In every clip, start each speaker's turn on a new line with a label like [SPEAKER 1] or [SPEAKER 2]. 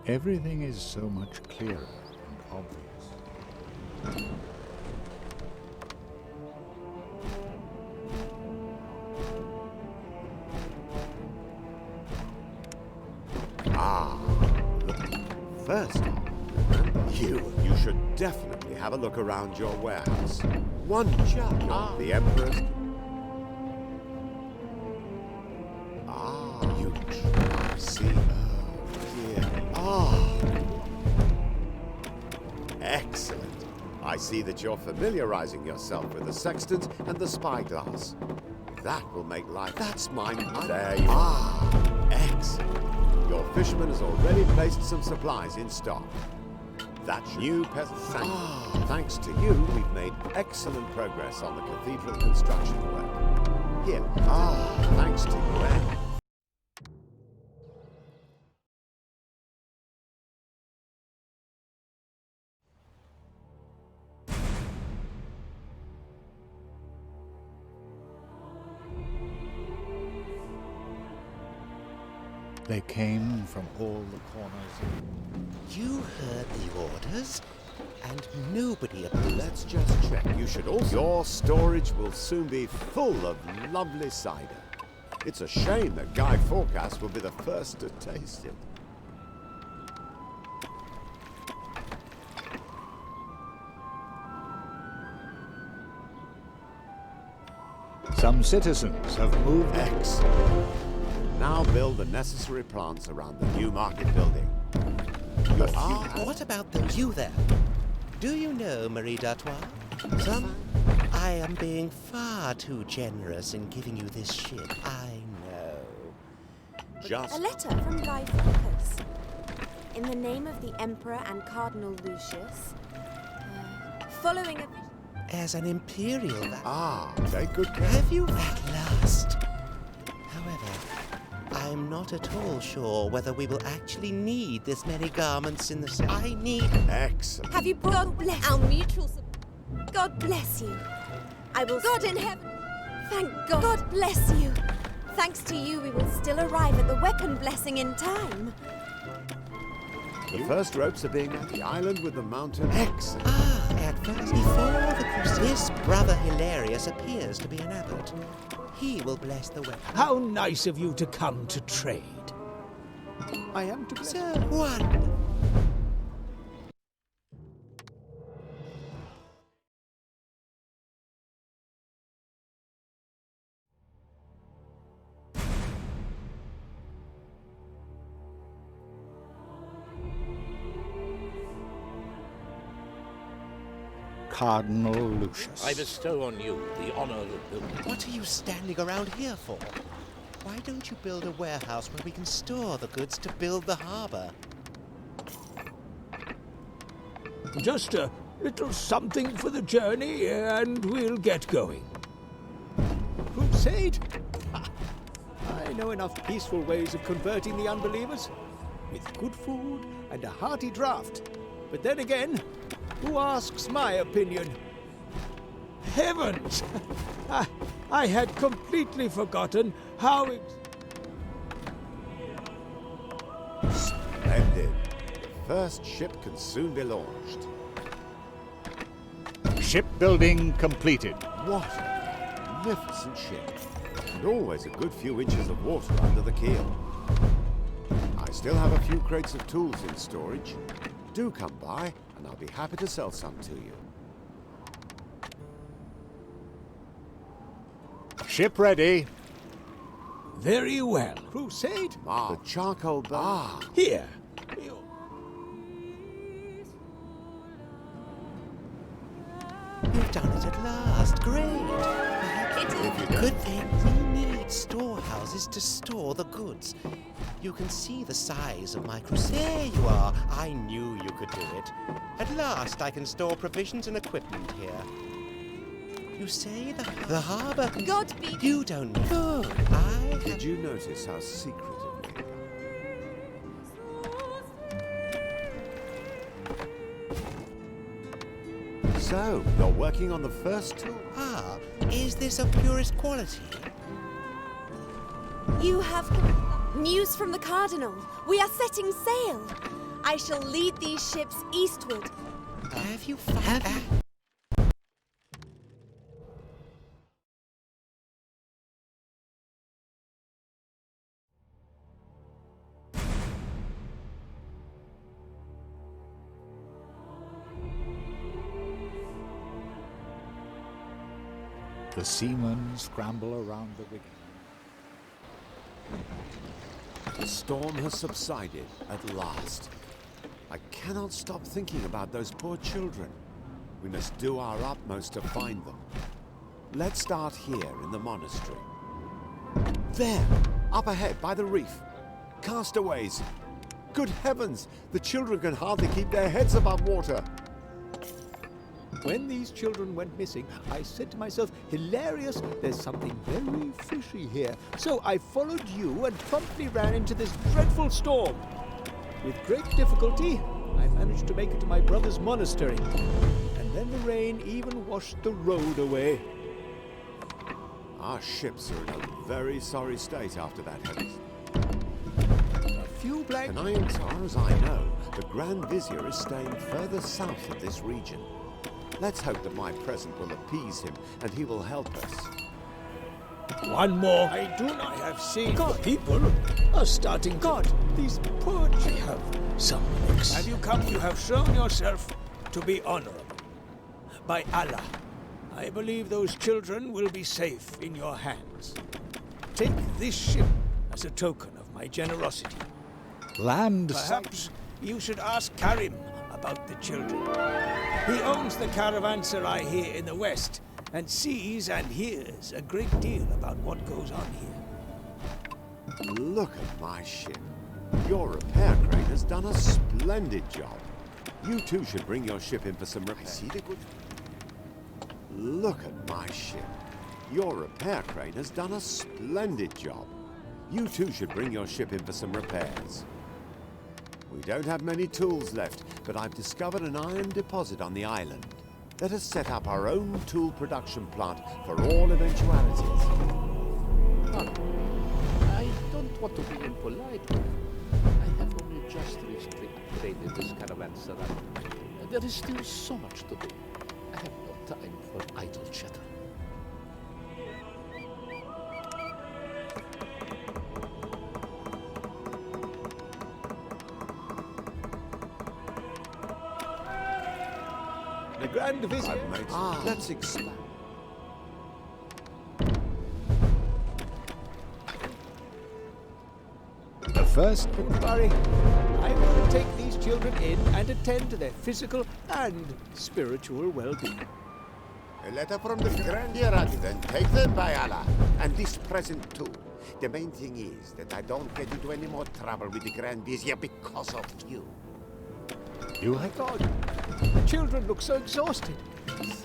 [SPEAKER 1] Everything is so much clearer and obvious.
[SPEAKER 2] First, you should definitely have a look around your warehouse. One jug of the Emperor's... you see. Excellent. I see that you're familiarizing yourself with the sextants and the spyglass. That will make life... That's mine. There you are. Excellent. Your fisherman has already placed some supplies in stock. That's new peasant. Thanks to you, we've made excellent progress on the cathedral construction work. Here. Thanks to you, eh?
[SPEAKER 1] They came from all the corners.
[SPEAKER 3] You heard the orders, and nobody appears.
[SPEAKER 2] Let's just check. You should also... Your storage will soon be full of lovely cider. It's a shame that Guy Forecast will be the first to taste it.
[SPEAKER 1] Some citizens have moved.
[SPEAKER 2] Excellent. Now build the necessary plants around the new market building.
[SPEAKER 3] What about you there? Do you know, Marie d'Artois? I am being far too generous in giving you this ship. I know.
[SPEAKER 2] Just...
[SPEAKER 4] A letter from Guy Fawkes. In the name of the Emperor and Cardinal Lucius. Following a...
[SPEAKER 3] As an imperial...
[SPEAKER 2] take good care.
[SPEAKER 3] Have you at last? However, I'm not at all sure whether we will actually need this many garments in the... I need...
[SPEAKER 2] Excellent.
[SPEAKER 4] Have you brought... God bless our mutual... God bless you. I will... God in heaven. Thank God. God bless you. Thanks to you, we will still arrive at the weapon blessing in time.
[SPEAKER 2] The first ropes are being at the island with the mountain. Excellent.
[SPEAKER 3] At first, before the crusade, this brother Hilarious appears to be an abbot. He will bless the weapon.
[SPEAKER 5] How nice of you to come to trade.
[SPEAKER 2] I am to bless.
[SPEAKER 3] So wonderful.
[SPEAKER 1] Cardinal Lucius.
[SPEAKER 6] I bestow on you the honor of building.
[SPEAKER 3] What are you standing around here for? Why don't you build a warehouse where we can store the goods to build the harbor?
[SPEAKER 5] Just a little something for the journey, and we'll get going.
[SPEAKER 7] Crusade? I know enough peaceful ways of converting the unbelievers, with good food and a hearty draft. But then again, who asks my opinion?
[SPEAKER 5] Heavens! I had completely forgotten how...
[SPEAKER 2] Splendid. The first ship can soon be launched.
[SPEAKER 1] Shipbuilding completed.
[SPEAKER 2] What a magnificent ship. And always a good few inches of water under the keel. I still have a few crates of tools in storage. Do come by, and I'll be happy to sell some to you.
[SPEAKER 1] Ship ready.
[SPEAKER 5] Very well.
[SPEAKER 7] Crusade?
[SPEAKER 2] The charcoal bar.
[SPEAKER 5] Here.
[SPEAKER 3] You've done it at last. Great. Good thing we need storehouses to store the goods. You can see the size of my crusade. There you are. I knew you could do it. At last I can store provisions and equipment here. You say the harbor...
[SPEAKER 4] God be...
[SPEAKER 3] You don't... Good.
[SPEAKER 2] Did you notice how secretive we are? So, you're working on the first tool?
[SPEAKER 3] Is this of purest quality?
[SPEAKER 4] You have news from the Cardinal. We are setting sail. I shall lead these ships eastward.
[SPEAKER 3] Have you found that?
[SPEAKER 1] The seamen scramble around the rigging.
[SPEAKER 2] The storm has subsided at last. I cannot stop thinking about those poor children. We must do our utmost to find them. Let's start here in the monastery. There, up ahead by the reef. Castaways. Good heavens, the children can hardly keep their heads above water.
[SPEAKER 7] When these children went missing, I said to myself, hilarious, there's something very fishy here. So I followed you and promptly ran into this dreadful storm. With great difficulty, I managed to make it to my brother's monastery. And then the rain even washed the road away.
[SPEAKER 2] Our ships are in a very sorry state after that, Heavens.
[SPEAKER 7] A few blank...
[SPEAKER 2] Tonight, as far as I know, the Grand Vizier is staying further south of this region. Let's hope that my present will appease him, and he will help us.
[SPEAKER 5] One more. I do not have seen. The people are starting
[SPEAKER 7] God, these poor
[SPEAKER 5] to
[SPEAKER 7] children.
[SPEAKER 5] have some mix. Have you come? You have shown yourself to be honorable. By Allah, I believe those children will be safe in your hands. Take this ship as a token of my generosity.
[SPEAKER 1] Land
[SPEAKER 5] Perhaps you should ask Karim about the children. He owns the caravanserai here in the west, and sees and hears a great deal about what goes on here.
[SPEAKER 2] Look at my ship. Your repair crane has done a splendid job. You too should bring your ship in for some repairs. I see the good. Look at my ship. Your repair crane has done a splendid job. You too should bring your ship in for some repairs. We don't have many tools left, but I've discovered an iron deposit on the island. Let us set up our own tool production plant for all eventualities.
[SPEAKER 6] I don't want to be impolite, but I have only just recently upgraded this caravanserai. There is still so much to do. I have no time for idle chatter.
[SPEAKER 7] The Grand Vizier.
[SPEAKER 2] Let's expand.
[SPEAKER 1] The first
[SPEAKER 7] Don't worry. I will take these children in and attend to their physical and spiritual well-being.
[SPEAKER 2] A letter from the Grand Vizier, then take them by Allah, and this present too. The main thing is that I don't get into any more trouble with the Grand Vizier because of you.
[SPEAKER 1] you
[SPEAKER 7] My God, the children look so exhausted.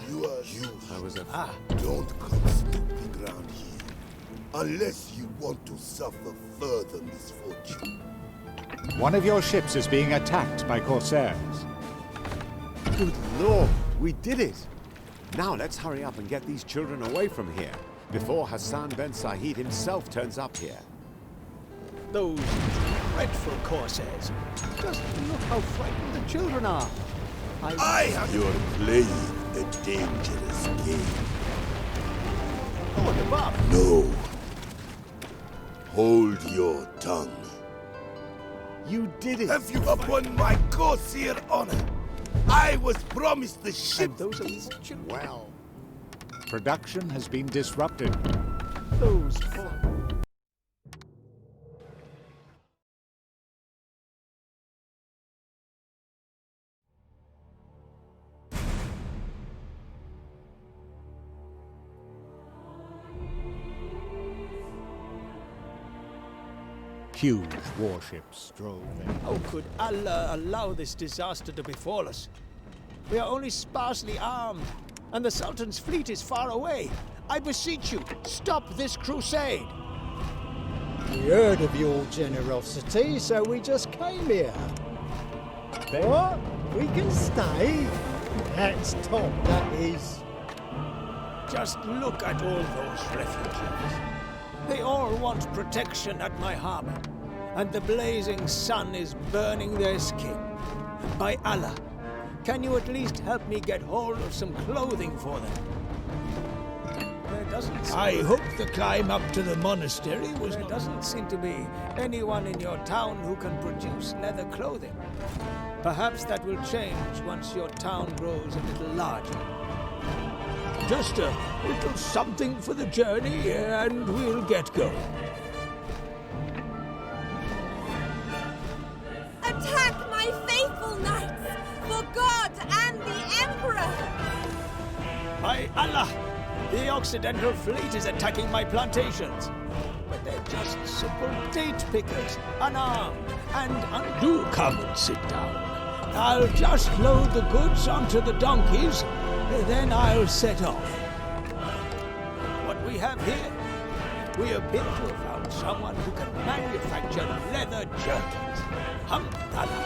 [SPEAKER 8] You are you.
[SPEAKER 2] I was a...
[SPEAKER 8] Don't come snooping around here unless you want to suffer further misfortune.
[SPEAKER 1] One of your ships is being attacked by corsairs.
[SPEAKER 2] Good Lord, we did it! Now let's hurry up and get these children away from here, before Hassan Ben Said himself turns up here.
[SPEAKER 7] Those dreadful corsairs. Just look how frightened the children are.
[SPEAKER 8] You're playing a dangerous game.
[SPEAKER 7] Oh, the Bob.
[SPEAKER 8] No. Hold your tongue.
[SPEAKER 2] You did it!
[SPEAKER 8] Have you upon my corsair honor? I was promised the ship.
[SPEAKER 7] And those are these children.
[SPEAKER 2] Well,
[SPEAKER 1] Production has been disrupted.
[SPEAKER 7] Those poor...
[SPEAKER 1] Huge warships drove in.
[SPEAKER 7] How could Allah allow this disaster to befall us? We are only sparsely armed, and the Sultan's fleet is far away. I beseech you, stop this crusade!
[SPEAKER 9] We heard of your generosity, so we just came here. What? We can stay? That's top, that is.
[SPEAKER 5] Just look at all those refugees. They all want protection at my harbor. and the blazing sun is burning their skin. By Allah, can you at least help me get hold of some clothing for them? I hope the climb up to the monastery was... There doesn't seem to be anyone in your town who can produce leather clothing. Perhaps that will change once your town grows a little larger. Just a little something for the journey, and we'll get going.
[SPEAKER 4] Attack my faithful knights, for God and the Emperor!
[SPEAKER 5] By Allah! The Occidental fleet is attacking my plantations. But they're just simple date pickers, unarmed, and do come and sit down. I'll just load the goods onto the donkeys, then I'll set off. What we have here, we appear to have found someone who can manufacture leather jerkins. Hamdallah.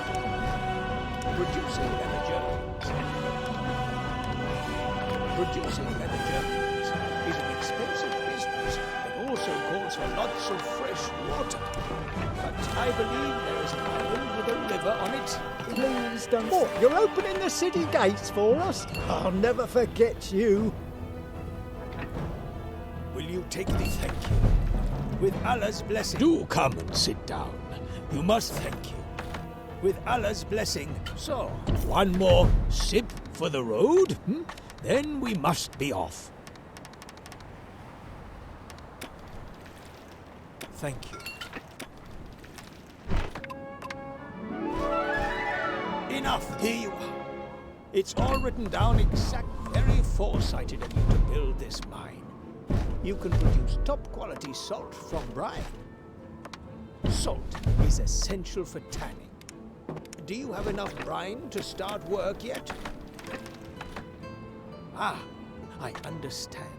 [SPEAKER 5] Producing leather jerkins is an expensive business that also calls for lots of fresh water. But I believe there is an island with a river on it.
[SPEAKER 9] Please don't. What, you're opening the city gates for us? I'll never forget you.
[SPEAKER 5] Will you take the thank you? With Allah's blessing. Do come and sit down. You must thank you. With Allah's blessing. So, one more sip for the road, then we must be off. Thank you. Enough! Here you are. It's all written down very foresighted of you to build this mine. You can produce top-quality salt from brine. Salt is essential for tanning. Do you have enough brine to start work yet? Ah, I understand.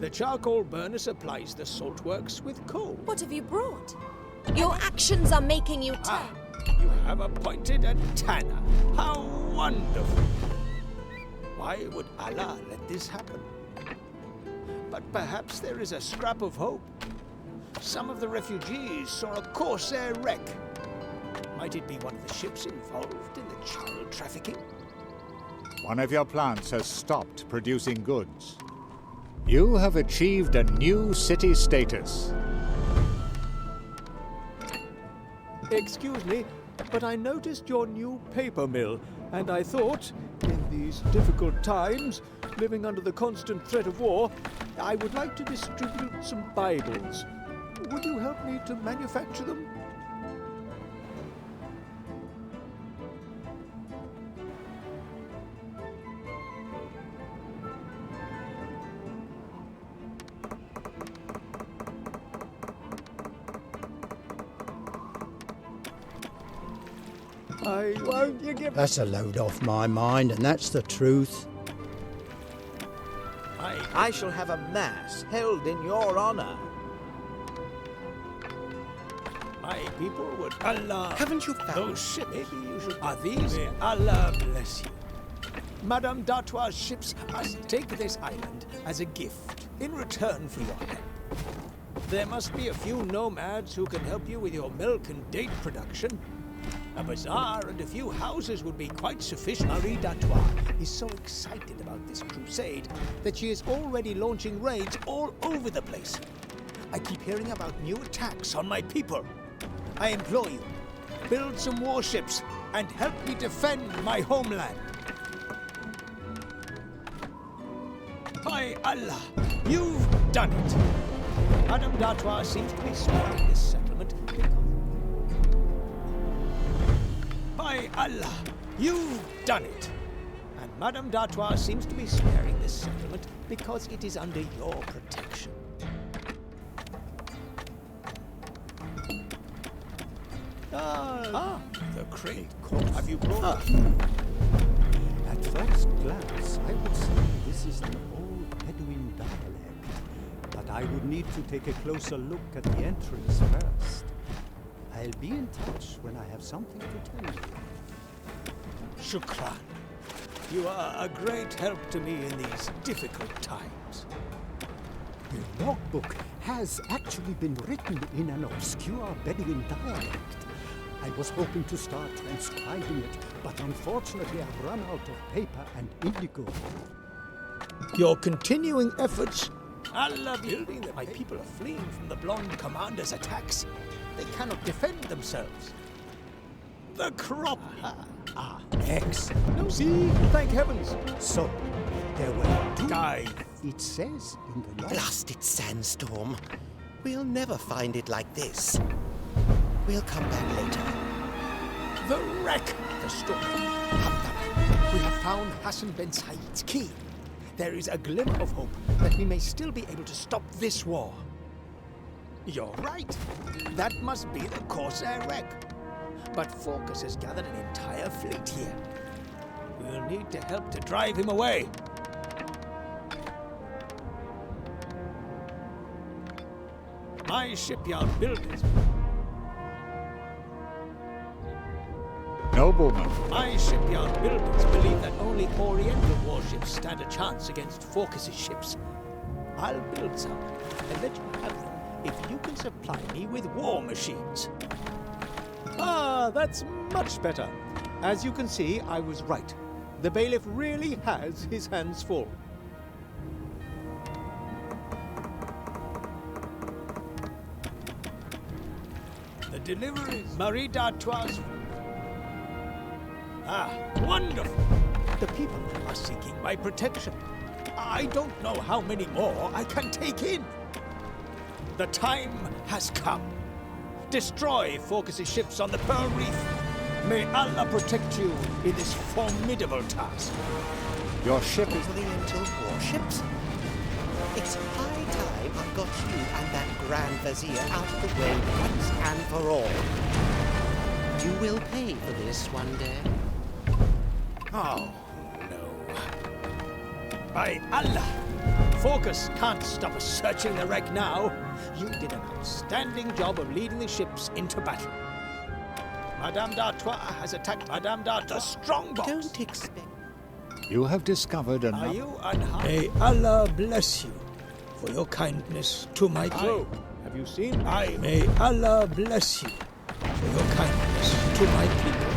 [SPEAKER 5] The charcoal burner supplies the salt works with coal.
[SPEAKER 4] What have you brought? Your actions are making you
[SPEAKER 5] Ah, you have appointed a tanner. How wonderful! Why would Allah let this happen? But perhaps there is a scrap of hope. Some of the refugees saw a corsair wreck. Might it be one of the ships involved in the child trafficking?
[SPEAKER 1] One of your plants has stopped producing goods. You have achieved a new city status.
[SPEAKER 7] Excuse me, but I noticed your new paper mill, and I thought, in these difficult times, living under the constant threat of war, I would like to distribute some Bibles. Would you help me to manufacture them?
[SPEAKER 9] Won't you give... That's a load off my mind, and that's the truth.
[SPEAKER 10] I shall have a mass held in your honor.
[SPEAKER 5] My people would Allah.
[SPEAKER 3] Haven't you found
[SPEAKER 5] those ships? Maybe you should. Are these? May Allah bless you. Madame d'Artois' ships must take this island as a gift in return for your help. There must be a few nomads who can help you with your milk and date production. A bazaar and a few houses would be quite sufficient. Marie d'Artois is so excited about this crusade that she is already launching raids all over the place. I keep hearing about new attacks on my people. I implore you, build some warships and help me defend my homeland. By Allah, you've done it. Madame d'Artois seems to be sparing this settlement. By Allah, you've done it. And Madame d'Artois seems to be sparing this settlement because it is under your protection. The crate. Have you brought it?
[SPEAKER 11] At first glance, I would say this is an old Bedouin dialect, but I would need to take a closer look at the entrance first. I'll be in touch when I have something to tell you.
[SPEAKER 5] Shukran. You are a great help to me in these difficult times.
[SPEAKER 11] The logbook has actually been written in an obscure Bedouin dialect. I was hoping to start transcribing it, but unfortunately I've run out of paper and indigo.
[SPEAKER 5] Your continuing efforts. Allah building that my people are fleeing from the blonde commander's attacks. They cannot defend themselves. The crop.
[SPEAKER 7] Excellent. No, see? Thank heavens.
[SPEAKER 11] So, there were 2.
[SPEAKER 5] Die.
[SPEAKER 11] It says in the log.
[SPEAKER 3] Blasted sandstorm. We'll never find it like this. We'll come back later.
[SPEAKER 5] The wreck. The storm. We have found Hassan Ben Said's key. There is a glimmer of hope that we may still be able to stop this war. You're right. That must be the Corsair wreck. But Focus has gathered an entire fleet here. We'll need to help to drive him away. My shipyard builders.
[SPEAKER 1] Nobleman,
[SPEAKER 5] My shipyard builders believe that only Oriental warships stand a chance against Focus's ships. I'll build some and let you have them if you can supply me with war machines.
[SPEAKER 7] Ah, that's much better. As you can see, I was right. The bailiff really has his hands full.
[SPEAKER 5] The deliveries. Marie d'Artois. Ah, wonderful. The people are seeking my protection. I don't know how many more I can take in. The time has come. Destroy Focus's ships on the Pearl Reef. May Allah protect you in this formidable task.
[SPEAKER 1] your ship is...
[SPEAKER 3] Oriental warships? It's high time I got you and that Grand Vizier out of the way once and for all. You will pay for this one day.
[SPEAKER 5] Oh, no. By Allah! Focus can't stop us searching the wreck now. You did an outstanding job of leading the ships into battle. Madame d'Artois has attacked Madame d'Artois' strongbox.
[SPEAKER 3] Don't expect...
[SPEAKER 1] You have discovered
[SPEAKER 5] Are
[SPEAKER 1] another...
[SPEAKER 5] you unharmed? May Allah bless you for your kindness to my
[SPEAKER 7] Oh, have you seen?
[SPEAKER 5] May Allah bless you for your kindness to my people.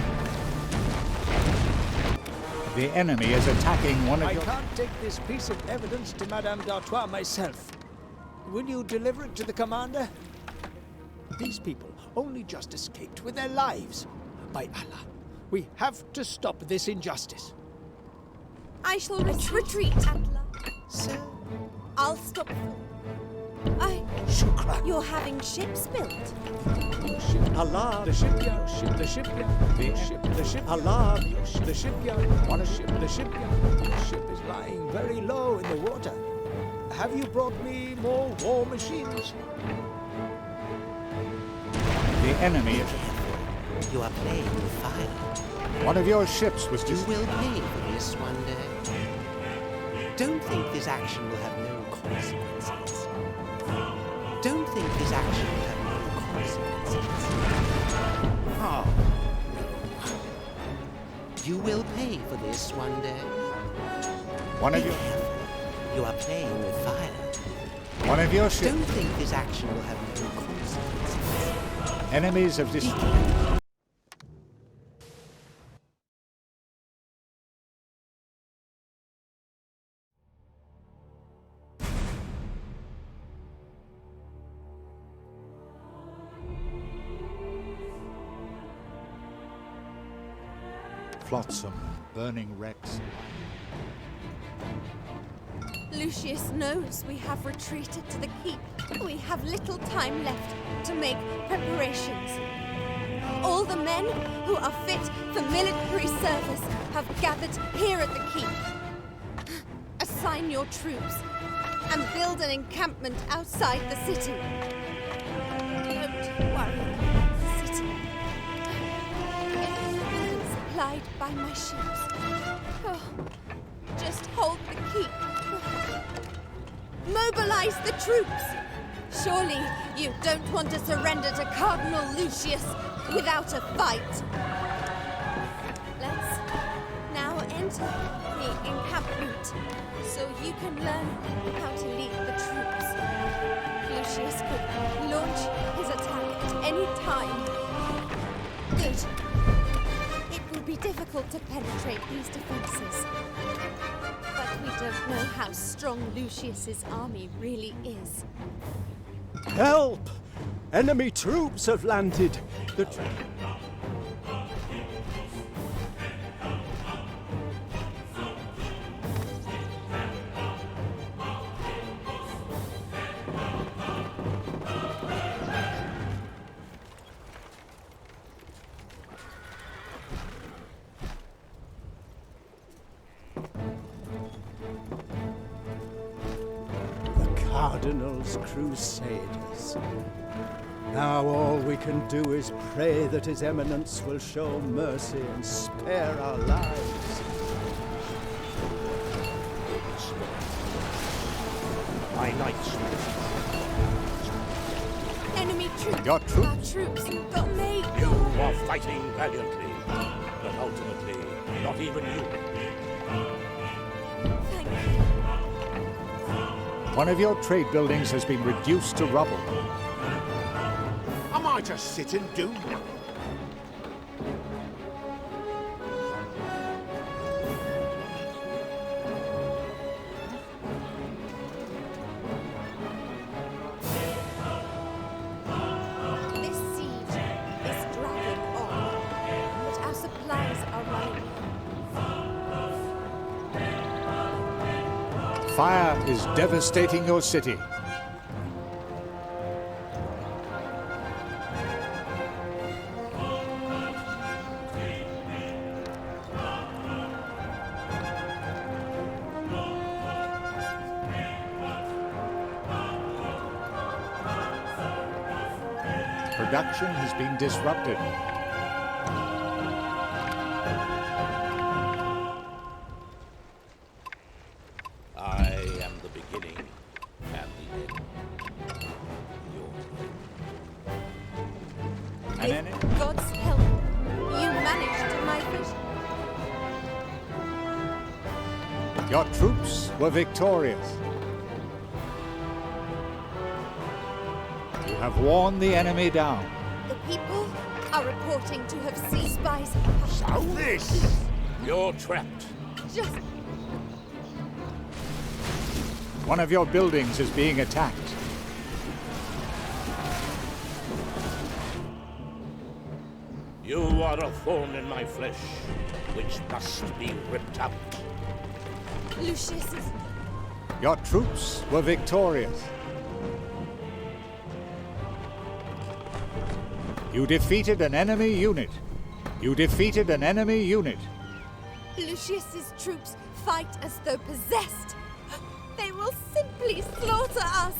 [SPEAKER 1] The enemy is attacking one of
[SPEAKER 5] I
[SPEAKER 1] your...
[SPEAKER 5] can't take this piece of evidence to Madame d'Artois myself. Will you deliver it to the commander? These people only just escaped with their lives. By Allah, we have to stop this injustice.
[SPEAKER 4] I shall retreat, Atla.
[SPEAKER 3] Sir,
[SPEAKER 4] I'll stop.
[SPEAKER 5] Shukran.
[SPEAKER 4] You're having ships built?
[SPEAKER 7] Allah,
[SPEAKER 5] The shipyard, the shipyard, the ship,
[SPEAKER 7] Allah,
[SPEAKER 5] the shipyard, what a ship, the shipyard. The ship is lying very low in the water. Have you brought me more war machines?
[SPEAKER 1] The enemy is...
[SPEAKER 3] you are playing with fire.
[SPEAKER 1] One of your ships was
[SPEAKER 3] You
[SPEAKER 1] just...
[SPEAKER 3] will pay for this one day. Don't think this action will have no consequences. Don't think this action will have no consequences.
[SPEAKER 5] Oh,
[SPEAKER 3] You will pay for this one day.
[SPEAKER 1] One of
[SPEAKER 3] Be
[SPEAKER 1] your...
[SPEAKER 3] careful. You are playing with fire.
[SPEAKER 1] One of your ships...
[SPEAKER 3] Don't think this action will have no consequences.
[SPEAKER 1] Enemies have just... Flotsam, burning wrecks.
[SPEAKER 4] Lucius knows we have retreated to the keep. We have little time left to make preparations. All the men who are fit for military service have gathered here at the keep. Assign your troops and build an encampment outside the city. Don't worry about the city. It will be supplied by my ships. Oh, just hold the keep. Mobilize the troops! Surely you don't want to surrender to Cardinal Lucius without a fight. Let's now enter the encampment, so you can learn how to lead the troops. Lucius could launch his attack at any time. Good. It will be difficult to penetrate these defenses. But we don't know how strong Lucius's army really is.
[SPEAKER 9] Help! Enemy troops have landed. Cardinal's Crusaders. Now all we can do is pray that His Eminence will show mercy and spare our lives.
[SPEAKER 6] My knights.
[SPEAKER 4] Enemy troops.
[SPEAKER 1] Your troops?
[SPEAKER 4] Our troops got made.
[SPEAKER 6] You are fighting valiantly, but ultimately, not even you.
[SPEAKER 4] Thank you.
[SPEAKER 1] One of your trade buildings has been reduced to rubble.
[SPEAKER 2] Am I to sit and do nothing?
[SPEAKER 4] This siege is dragging on, but our supplies are running low.
[SPEAKER 1] Fire is devastating your city. Production has been disrupted.
[SPEAKER 6] I am the beginning and the end. Your
[SPEAKER 1] An enemy?
[SPEAKER 4] With God's help, you managed my vision.
[SPEAKER 1] Your troops were victorious. You have worn the enemy down.
[SPEAKER 4] The people are reporting to have seen spies.
[SPEAKER 2] So this!
[SPEAKER 6] You're trapped.
[SPEAKER 4] Just
[SPEAKER 1] One of your buildings is being attacked.
[SPEAKER 6] You are a thorn in my flesh, which must be ripped out.
[SPEAKER 4] Lucius is.
[SPEAKER 1] Your troops were victorious. You defeated an enemy unit. You defeated an enemy unit.
[SPEAKER 4] Lucius's troops fight as though possessed. They will simply slaughter us.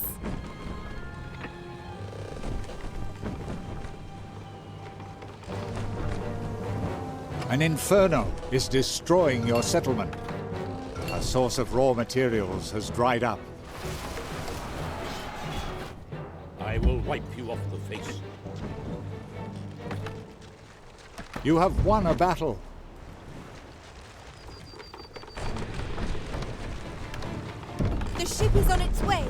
[SPEAKER 1] An inferno is destroying your settlement. A source of raw materials has dried up.
[SPEAKER 6] I will wipe you off the face.
[SPEAKER 1] You have won a battle.
[SPEAKER 4] The ship is on its way.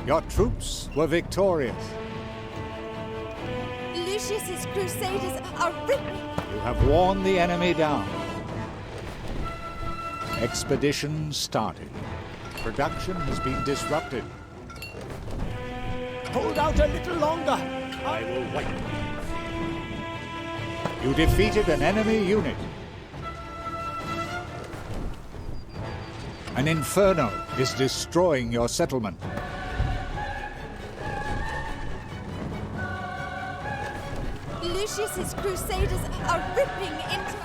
[SPEAKER 1] Your troops were victorious.
[SPEAKER 4] Lucius's crusaders are ripping.
[SPEAKER 1] You have worn the enemy down. Expedition started. Production has been disrupted.
[SPEAKER 7] Hold out a little longer.
[SPEAKER 6] I will wipe you.
[SPEAKER 1] You defeated an enemy unit. An inferno is destroying your settlement.
[SPEAKER 4] Lucius's crusaders are ripping into.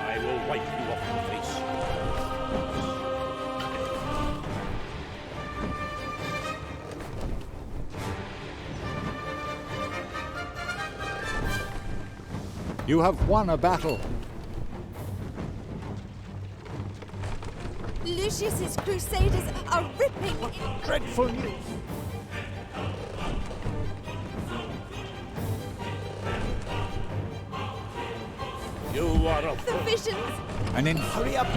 [SPEAKER 6] I will wipe you off the face.
[SPEAKER 1] You have won a battle.
[SPEAKER 4] Lucius's crusaders are ripping into.
[SPEAKER 7] Dreadful news.
[SPEAKER 6] You are a
[SPEAKER 4] The
[SPEAKER 6] fool.
[SPEAKER 4] visions!
[SPEAKER 1] And in
[SPEAKER 5] Hurry up!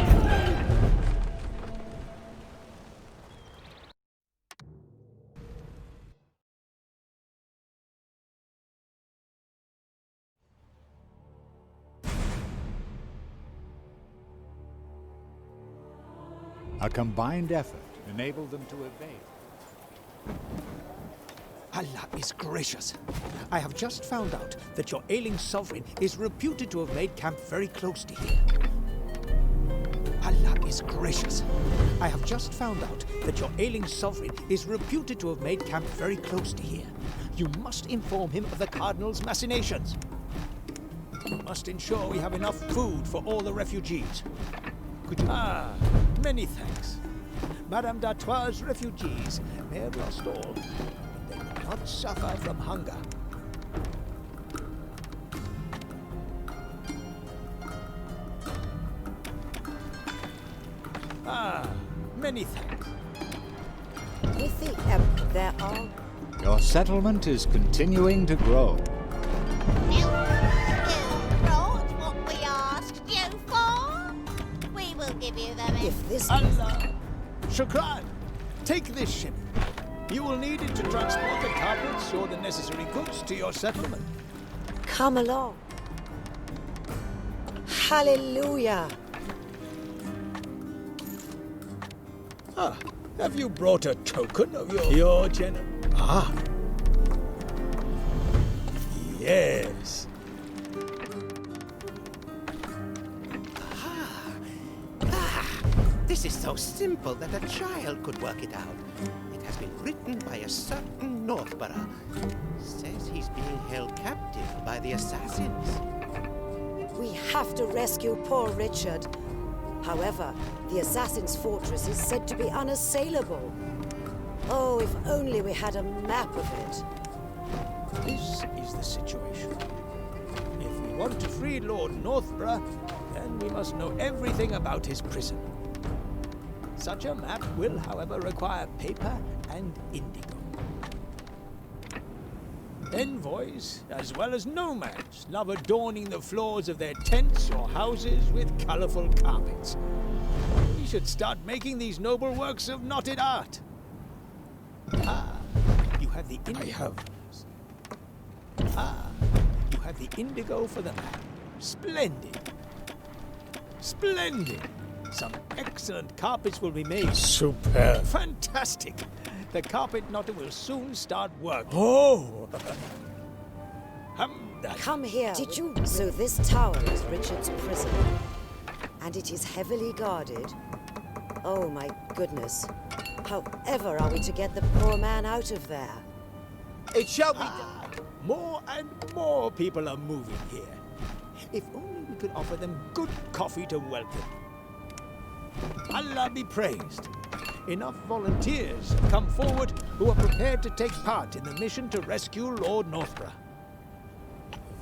[SPEAKER 1] a combined effort enabled them to evade.
[SPEAKER 7] Allah is gracious. I have just found out that your ailing sovereign is reputed to have made camp very close to here. Allah is gracious. I have just found out that your ailing sovereign is reputed to have made camp very close to here. You must inform him of the Cardinal's machinations.
[SPEAKER 5] You must ensure we have enough food for all the refugees. Could you... many thanks. Madame d'Artois' refugees may have lost all, but they will not suffer from hunger. Many thanks.
[SPEAKER 12] With the Emperor, there are...
[SPEAKER 1] Your settlement is continuing to grow.
[SPEAKER 13] You brought what we asked you for. We will give you the rest.
[SPEAKER 12] If this...
[SPEAKER 5] Allah! Shukran! Take this ship. You will need it to transport the carpets or the necessary goods to your settlement.
[SPEAKER 12] Come along. Hallelujah!
[SPEAKER 5] Have you brought a token of your general? Yes.
[SPEAKER 3] This is so simple that a child could work it out. It has been written by a certain Northborough. Says he's being held captive by the assassins.
[SPEAKER 12] We have to rescue poor Richard. However, the assassin's fortress is said to be unassailable. Oh, if only we had a map of it.
[SPEAKER 5] This is the situation. If we want to free Lord Northborough, then we must know everything about his prison. Such a map will, however, require paper and indigo. Envoys, as well as nomads, love adorning the floors of their tents or houses with colorful carpets. We should start making these noble works of knotted art. You have the indigo. I have. You have the indigo for the map. Splendid. Splendid. Some excellent carpets will be made. Superb. Fantastic. The carpet knotter will soon start work. Oh!
[SPEAKER 12] Come here. Did you? So this tower is Richard's prison. And it is heavily guarded. Oh my goodness. However are we to get the poor man out of there?
[SPEAKER 5] It shall be done. More and more people are moving here. If only we could offer them good coffee to welcome. Allah be praised. Enough volunteers have come forward who are prepared to take part in the mission to rescue Lord Northborough.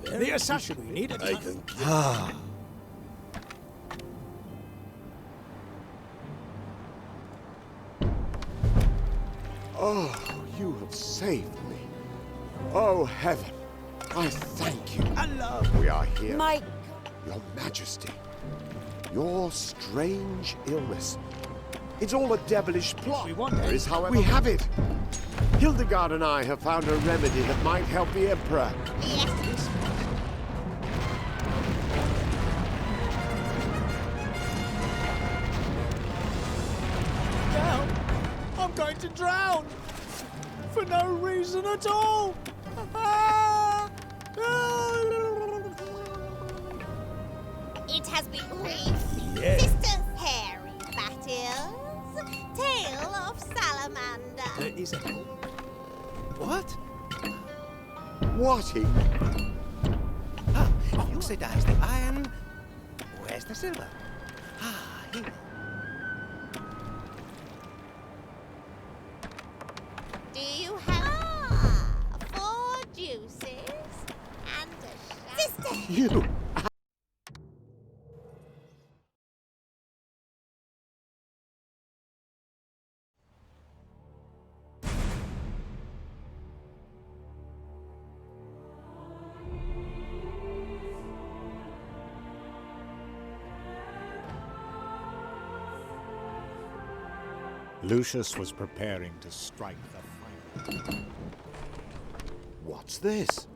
[SPEAKER 5] The assassin we need it.
[SPEAKER 2] Oh, you have saved me. Oh, heaven, I thank you.
[SPEAKER 5] Allah!
[SPEAKER 2] We are here.
[SPEAKER 12] My...
[SPEAKER 2] Your Majesty, your strange illness. It's all a devilish plot. There is, however... We have it! Hildegard and I have found a remedy that might help the Emperor.
[SPEAKER 13] Yes.
[SPEAKER 5] Now, I'm going to drown! For no reason at all!
[SPEAKER 13] It has been brief.
[SPEAKER 5] Yes.
[SPEAKER 13] Sisters Harry Battles. Tale of Salamander.
[SPEAKER 5] There is a...
[SPEAKER 3] What?
[SPEAKER 2] What he...
[SPEAKER 3] Oxidize the iron. Where's the silver? Here.
[SPEAKER 13] Do you have 4 juices and a sister?
[SPEAKER 2] You...
[SPEAKER 1] Lucius was preparing to strike the final.
[SPEAKER 2] What's this?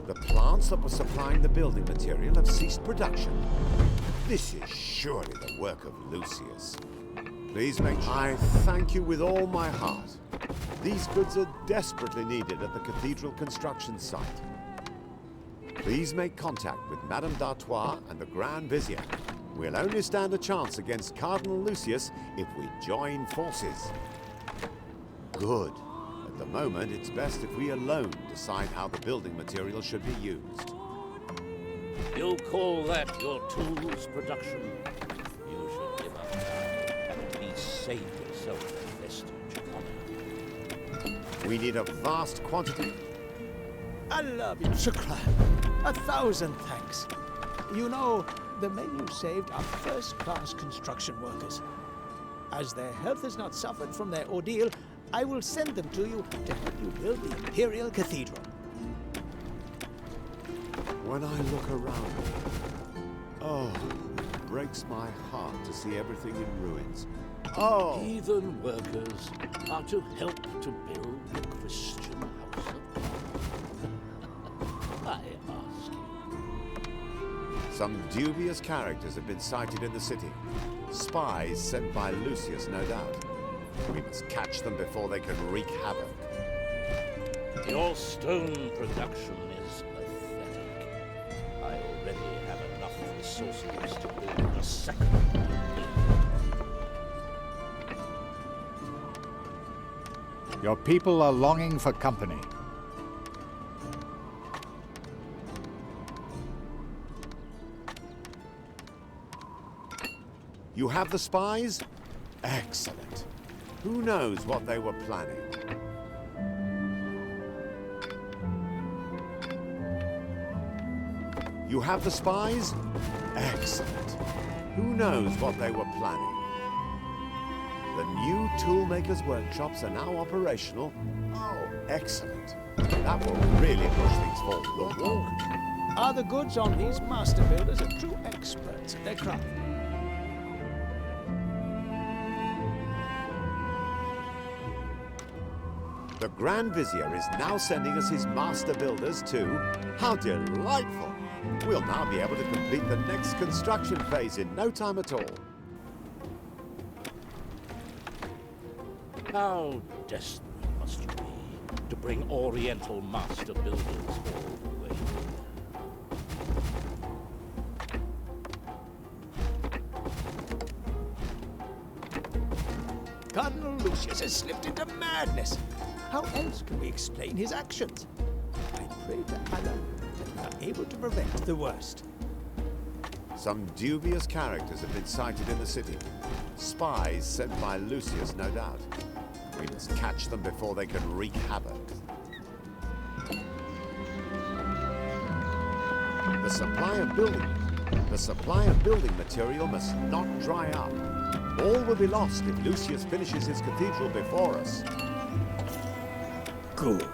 [SPEAKER 2] The plants that were supplying the building material have ceased production. This is surely the work of Lucius. Please make sure. I thank you with all my heart. These goods are desperately needed at the cathedral construction site. Please make contact with Madame d'Artois and the Grand Vizier. We'll only stand a chance against Cardinal Lucius if we join forces. Good. At the moment, it's best if we alone decide how the building material should be used.
[SPEAKER 6] You call that your tools production? You should give up now and at least save yourself a vestige of honor.
[SPEAKER 2] We need a vast quantity.
[SPEAKER 5] I love you, Shukran. 1,000 thanks. You know, the men you saved are first-class construction workers. As their health has not suffered from their ordeal, I will send them to you to help you build the Imperial Cathedral.
[SPEAKER 2] When I look around, oh, it breaks my heart to see everything in ruins. Oh!
[SPEAKER 6] Heathen workers are to help to build a Christian house of God. I ask you.
[SPEAKER 2] Some dubious characters have been sighted in the city. Spies sent by Lucius, no doubt. We must catch them before they can wreak havoc.
[SPEAKER 6] Your stone production is pathetic. I already have enough resources to build a second building.
[SPEAKER 1] Your people are longing for company.
[SPEAKER 2] You have the spies? Excellent. Who knows what they were planning? You have the spies? Excellent. Who knows what they were planning? The new toolmakers' workshops are now operational. Oh, excellent. That will really push things forward.
[SPEAKER 5] Look. Are the goods on these master builders are true experts at their craft?
[SPEAKER 2] The Grand Vizier is now sending us his master builders too. How delightful! We'll now be able to complete the next construction phase in no time at all.
[SPEAKER 6] How desperate must you be to bring Oriental master builders all the way here?
[SPEAKER 5] Cardinal Lucius has slipped into madness. How else can we explain his actions? I pray to Allah that we are able to prevent the worst.
[SPEAKER 2] Some dubious characters have been sighted in the city. Spies sent by Lucius, no doubt. We must catch them before they can wreak havoc. The supply of building material must not dry up. All will be lost if Lucius finishes his cathedral before us.
[SPEAKER 5] Good.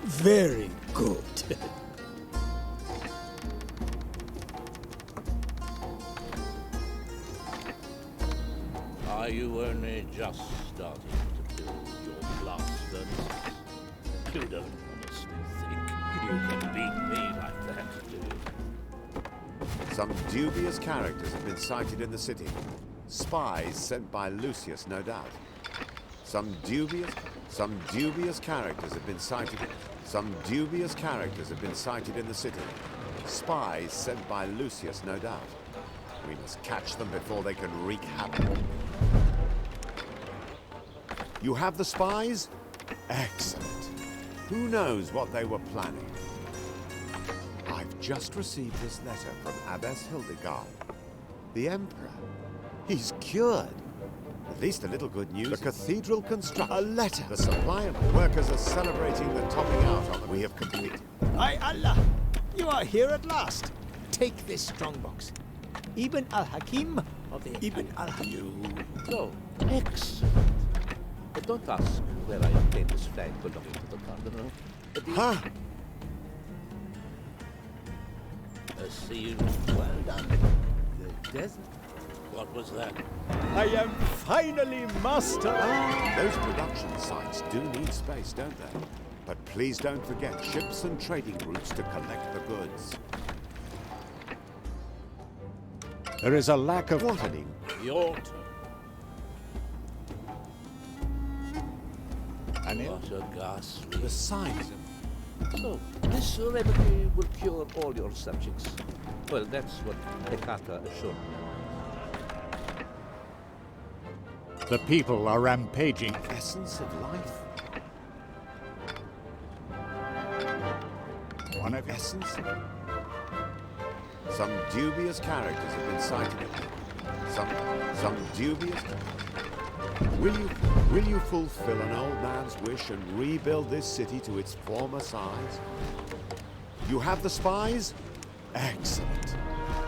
[SPEAKER 5] Very good.
[SPEAKER 6] Are you only just starting to build your blast furnaces? You don't honestly think you can beat me like that, do you?
[SPEAKER 2] Some dubious characters have been sighted in the city. Spies sent by Lucius, no doubt. Some dubious characters have been sighted. Some dubious characters have been sighted in the city. Spies sent by Lucius, no doubt. We must catch them before they can wreak havoc. You have the spies? Excellent. Who knows what they were planning? I've just received this letter from Abbess Hildegard. The Emperor. He's cured. At least a little good news. The cathedral construction. A letter. The supply of workers are celebrating the topping out on them. We have completed.
[SPEAKER 5] By Allah, you are here at last. Take this strongbox. Ibn al-Hakim of the Ibn al-Hakim.
[SPEAKER 6] No, excellent. But don't ask where I obtained this flag belonging to the Cardinal.
[SPEAKER 2] Huh?
[SPEAKER 6] See you. Well done.
[SPEAKER 11] The desert.
[SPEAKER 6] What was that?
[SPEAKER 7] I am finally master.
[SPEAKER 2] Those production sites do need space, don't they? But please don't forget ships and trading routes to collect the goods.
[SPEAKER 1] There is a lack of...
[SPEAKER 2] What an
[SPEAKER 6] The altar. What a ghastly...
[SPEAKER 2] The signs.
[SPEAKER 6] So, this remedy will cure all your subjects. Well, that's what Hecata assured me.
[SPEAKER 1] The people are rampaging.
[SPEAKER 2] Essence of life?
[SPEAKER 1] One of
[SPEAKER 2] essence? Some dubious characters have been sighted. Some dubious... Will you fulfill an old man's wish and rebuild this city to its former size? You have the spies? Excellent.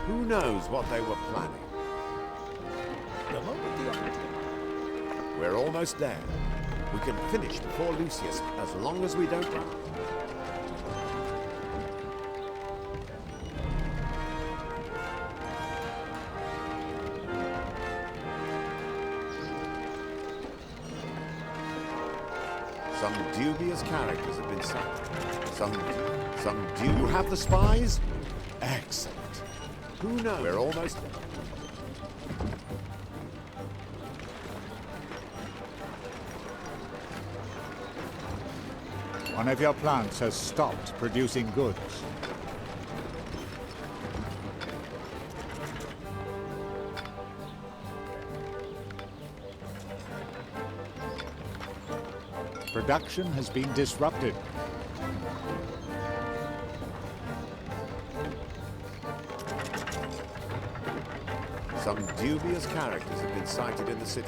[SPEAKER 2] Who knows what they were planning?
[SPEAKER 5] The moment the opportunity...
[SPEAKER 2] We're almost there. We can finish before Lucius, as long as we don't run. Some dubious characters have been sighted. You have the spies? Excellent. Who knows? We're almost there.
[SPEAKER 1] One of your plants has stopped producing goods. Production has been disrupted.
[SPEAKER 2] Some dubious characters have been sighted in the city.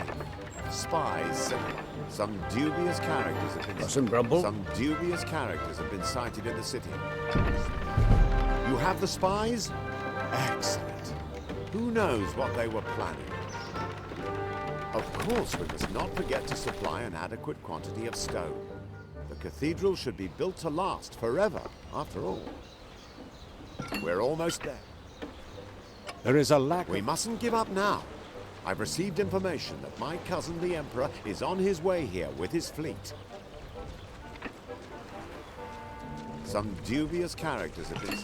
[SPEAKER 2] Spies. Some dubious characters have been Some dubious characters have been sighted in the city. You have the spies? Excellent. Who knows what they were planning? Of course, we must not forget to supply an adequate quantity of stone. The cathedral should be built to last forever, after all. We're almost there.
[SPEAKER 1] There is a lack
[SPEAKER 2] We mustn't give up now. I've received information that my cousin, the Emperor, is on his way here with his fleet. Some dubious characters have been...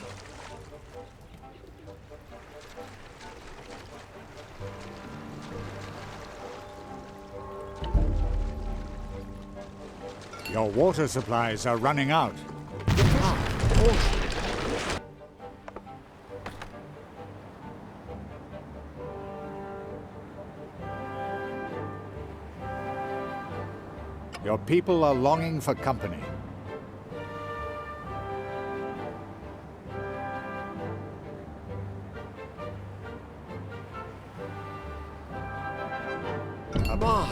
[SPEAKER 1] Your water supplies are running out. Your people are longing for company.
[SPEAKER 2] Come on!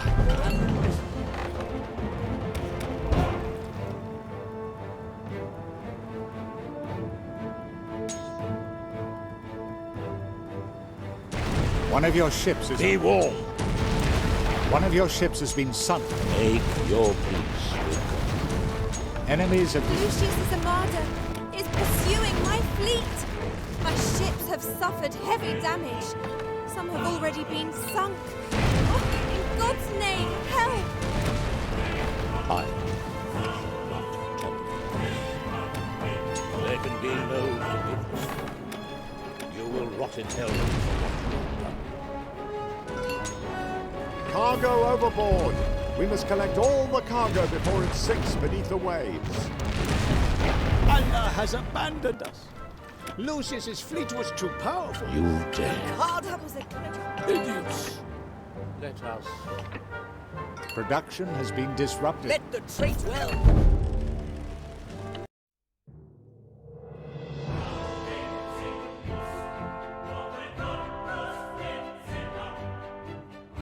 [SPEAKER 1] One of your ships is...
[SPEAKER 6] Be warned.
[SPEAKER 1] One of your ships has been sunk.
[SPEAKER 6] Make your peace with God.
[SPEAKER 1] Enemies have...
[SPEAKER 4] Lucius' armada is pursuing my fleet. My ships have suffered heavy damage. Some have already been sunk. Oh, in God's name, help!
[SPEAKER 6] I There can be no forgiveness. You will rot in hell for what you have done.
[SPEAKER 2] Cargo overboard! We must collect all the cargo before it sinks beneath the waves.
[SPEAKER 5] Allah has abandoned us. Lucius's fleet was too powerful.
[SPEAKER 6] You dare.
[SPEAKER 4] Oh, that was a...
[SPEAKER 5] Idiots.
[SPEAKER 6] Let us.
[SPEAKER 1] Production has been disrupted.
[SPEAKER 14] Let the traitor well.